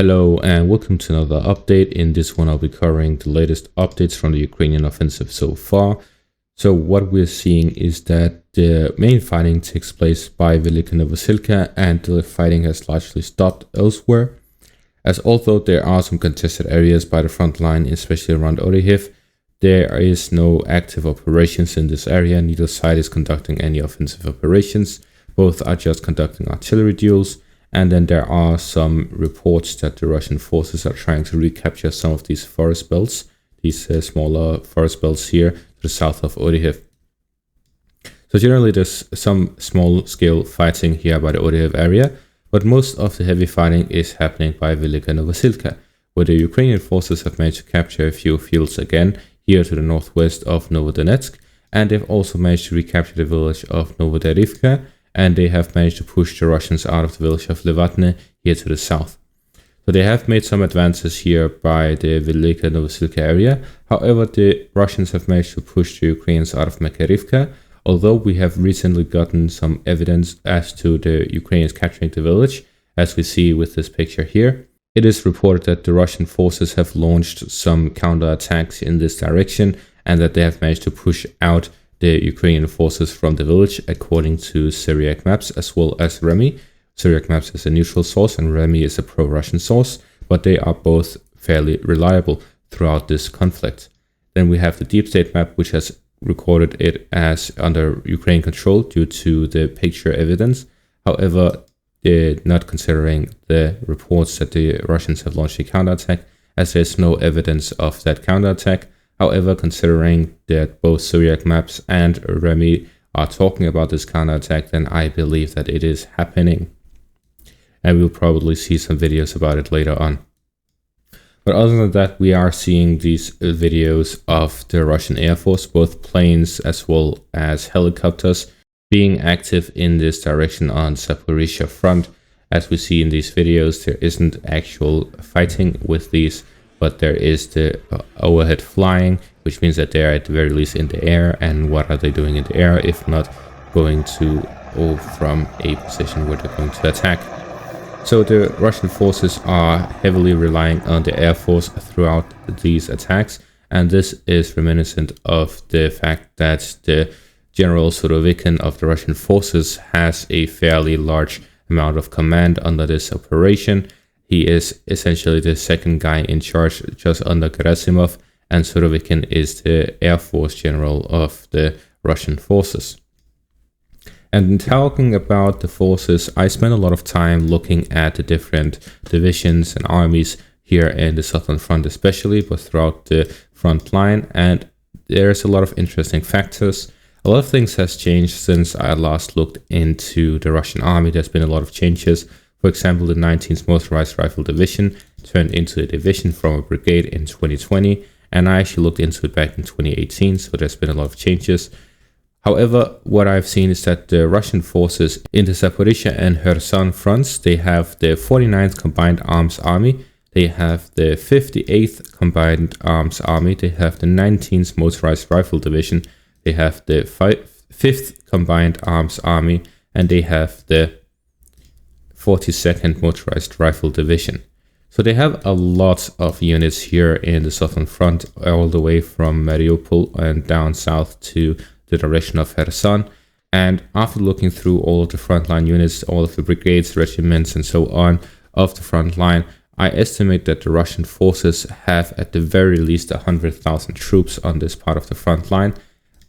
Hello and welcome to another update. In this one I'll be covering the latest updates from the Ukrainian offensive so far. So what we're seeing is that the main fighting takes place by Velika Novosilka and the fighting has largely stopped elsewhere. As although there are some contested areas by the front line, especially around Orikhiv, there is no active operations in this area. Neither side is conducting any offensive operations. Both are just conducting artillery duels. And then there are some reports that the Russian forces are trying to recapture some of these forest belts, these smaller forest belts here to the south of Orikhiv. So generally there's some small scale fighting here by the Orikhiv area, but most of the heavy fighting is happening by Velika Novosilka, where the Ukrainian forces have managed to capture a few fields again here to the northwest of Novodonetsk, and they've also managed to recapture the village of Novodarivka, and they have managed to push the Russians out of the village of Levatne here to the south. So they have made some advances here by the Velika Novosilka area. However, the Russians have managed to push the Ukrainians out of Makarivka, although we have recently gotten some evidence as to the Ukrainians capturing the village, as we see with this picture here. It is reported that the Russian forces have launched some counterattacks in this direction and that they have managed to push out the Ukrainian forces from the village, according to Syriac Maps as well as Remy. Syriac Maps is a neutral source and Remy is a pro-Russian source, but they are both fairly reliable throughout this conflict. Then we have the Deep State Map, which has recorded it as under Ukrainian control due to the picture evidence. However, they're not considering the reports that the Russians have launched a counterattack, as there's no evidence of that counterattack. However, considering that both Syriac Maps and Remy are talking about this counterattack, then I believe that it is happening. And we'll probably see some videos about it later on. But other than that, we are seeing these videos of the Russian Air Force, both planes as well as helicopters, being active in this direction on Zaporizhzhia front. As we see in these videos, there isn't actual fighting with these, but there is the overhead flying, which means that they're at the very least in the air. And what are they doing in the air if not going to or from a position where they're going to attack? So the Russian forces are heavily relying on the Air Force throughout these attacks, and this is reminiscent of the fact that the General Surovikin of the Russian forces has a fairly large amount of command under this operation. He is essentially the second guy in charge, just under Gerasimov, and Surovikin is the Air Force General of the Russian forces. And in talking about the forces, I spent a lot of time looking at the different divisions and armies here in the Southern Front especially, but throughout the front line, and there's a lot of interesting factors. A lot of things has changed since I last looked into the Russian army. There's been a lot of changes. For example, the 19th Motorized Rifle Division turned into a division from a brigade in 2020, and I actually looked into it back in 2018, so there's been a lot of changes. However, what I've seen is that the Russian forces in the Zaporizhzhia and Kherson fronts, they have the 49th Combined Arms Army, they have the 58th Combined Arms Army, they have the 19th Motorized Rifle Division, they have the 5th Combined Arms Army, and they have the 42nd Motorized Rifle Division. So they have a lot of units here in the Southern Front, all the way from Mariupol and down south to the direction of Kherson. And after looking through all of the frontline units, all of the brigades, regiments, and so on of the front line, I estimate that the Russian forces have at the very least 100,000 troops on this part of the front line.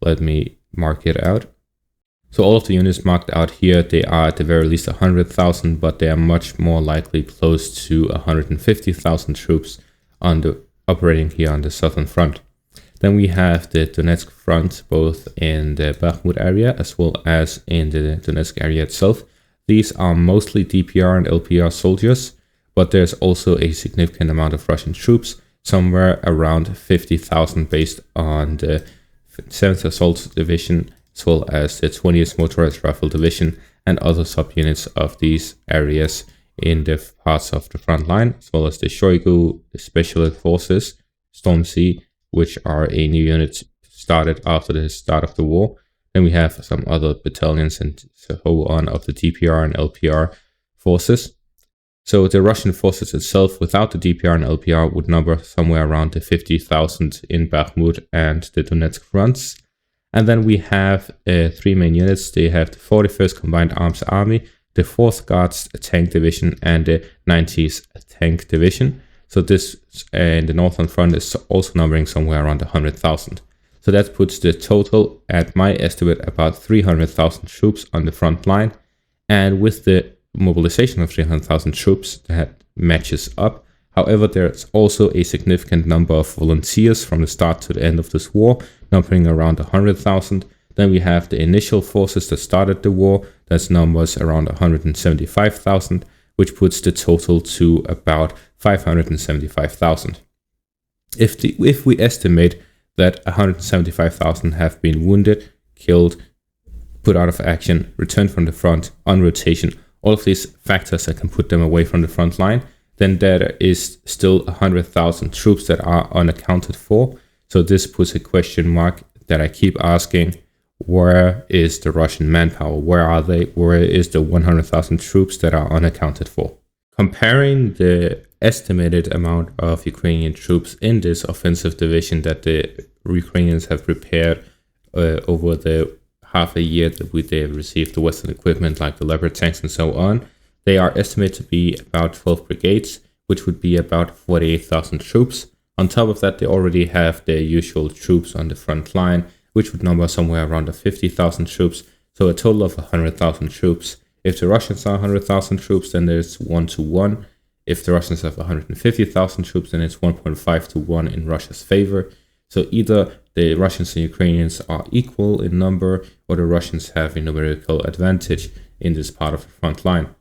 Let me mark it out. So all of the units marked out here, they are at the very least 100,000, but they are much more likely close to 150,000 troops operating here on the Southern Front. Then we have the Donetsk front, both in the Bakhmut area as well as in the Donetsk area itself. These are mostly DPR and LPR soldiers, but there's also a significant amount of Russian troops, somewhere around 50,000 based on the 7th Assault Division, as well as the 20th Motorized Rifle Division and other subunits of these areas in the parts of the front line, as well as the Shoigu, the Special Forces, Storm Sea, which are a new unit started after the start of the war. Then we have some other battalions and so on of the DPR and LPR forces. So the Russian forces itself, without the DPR and LPR, would number somewhere around the 50,000 in Bakhmut and the Donetsk fronts. And then we have 3 main units. They have the 41st Combined Arms Army, the 4th Guards Tank Division, and the 90th Tank Division. So this in the Northern Front is also numbering somewhere around 100,000. So that puts the total, at my estimate, about 300,000 troops on the front line. And with the mobilization of 300,000 troops, that matches up. However, there's also a significant number of volunteers from the start to the end of this war, numbering around 100,000. Then we have the initial forces that started the war, that's numbers around 175,000, which puts the total to about 575,000. If we estimate that 175,000 have been wounded, killed, put out of action, returned from the front, on rotation, all of these factors that can put them away from the front line, then there is still 100,000 troops that are unaccounted for. So this puts a question mark that I keep asking: where is the Russian manpower? Where are they? Where is the 100,000 troops that are unaccounted for? Comparing the estimated amount of Ukrainian troops in this offensive division that the Ukrainians have prepared over the half a year that they have received the Western equipment like the Leopard tanks and so on, they are estimated to be about 12 brigades, which would be about 48,000 troops. On top of that, they already have their usual troops on the front line, which would number somewhere around 50,000 troops, so a total of 100,000 troops. If the Russians are 100,000 troops, then there's 1 to 1. If the Russians have 150,000 troops, then it's 1.5 to 1 in Russia's favor. So either the Russians and Ukrainians are equal in number, or the Russians have a numerical advantage in this part of the front line.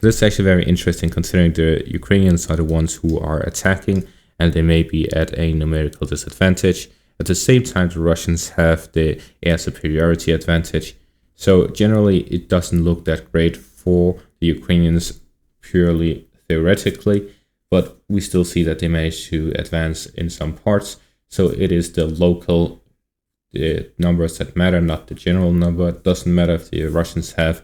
This is actually very interesting, considering the Ukrainians are the ones who are attacking, and they may be at a numerical disadvantage. At the same time, the Russians have the air superiority advantage. So generally, it doesn't look that great for the Ukrainians purely theoretically, but we still see that they manage to advance in some parts. So it is the local numbers that matter, not the general number. It doesn't matter if the Russians have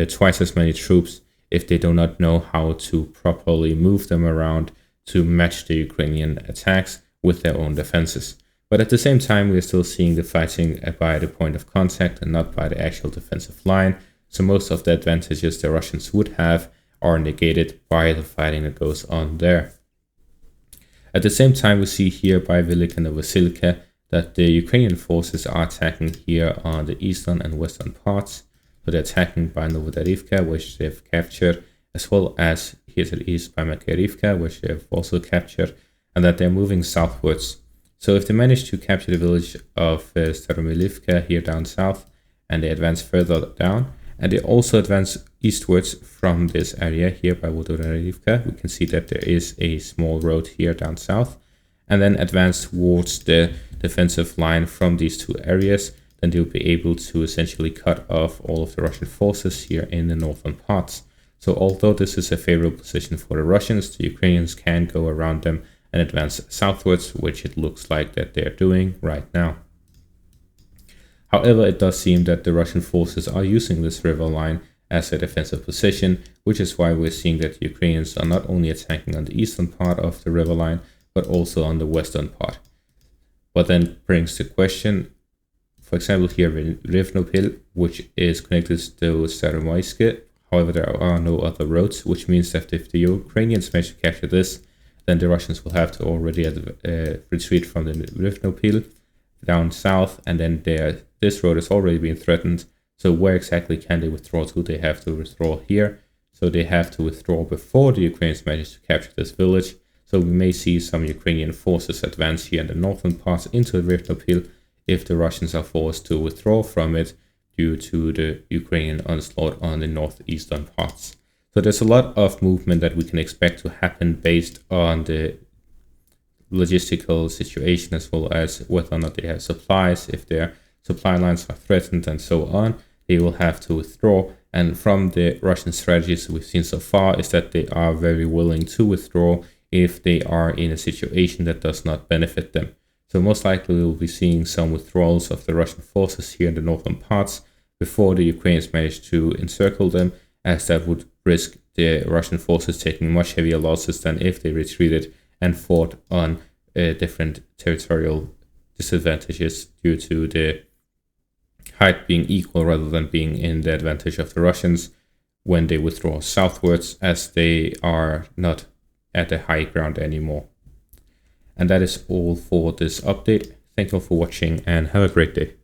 twice as many troops if they do not know how to properly move them around to match the Ukrainian attacks with their own defenses. But at the same time, we're still seeing the fighting by the point of contact and not by the actual defensive line. So most of the advantages the Russians would have are negated by the fighting that goes on there. At the same time, we see here by Velika and Vasilka that the Ukrainian forces are attacking here on the eastern and western parts. So they're attacking by Novodarivka, which they've captured, as well as here to the east by Makarivka, which they've also captured, and that they're moving southwards. So if they manage to capture the village of Staromilivka here down south, and they advance further down, and they also advance eastwards from this area here by Vododarivka, we can see that there is a small road here down south, and then advance towards the defensive line from these two areas, then they'll be able to essentially cut off all of the Russian forces here in the northern parts. So although this is a favorable position for the Russians, the Ukrainians can go around them and advance southwards, which it looks like that they're doing right now. However, it does seem that the Russian forces are using this river line as a defensive position, which is why we're seeing that the Ukrainians are not only attacking on the eastern part of the river line, but also on the western part. But then brings the question, for example, here in Rivnopil, which is connected to Staromoyske. However, there are no other roads, which means that if the Ukrainians manage to capture this, then the Russians will have to already retreat from the Rivnopil down south, and then this road has already been threatened. So where exactly can they withdraw to? They have to withdraw here. So they have to withdraw before the Ukrainians manage to capture this village. So we may see some Ukrainian forces advance here in the northern parts into the Rivnopil if the Russians are forced to withdraw from it due to the Ukrainian onslaught on the northeastern parts. So there's a lot of movement that we can expect to happen based on the logistical situation, as well as whether or not they have supplies. If their supply lines are threatened and so on, they will have to withdraw. And from the Russian strategies we've seen so far is that they are very willing to withdraw if they are in a situation that does not benefit them. So most likely we'll be seeing some withdrawals of the Russian forces here in the northern parts before the Ukrainians manage to encircle them, as that would risk the Russian forces taking much heavier losses than if they retreated and fought on different territorial disadvantages due to the height being equal rather than being in the advantage of the Russians when they withdraw southwards, as they are not at the high ground anymore. And that is all for this update. Thank you all for watching and have a great day.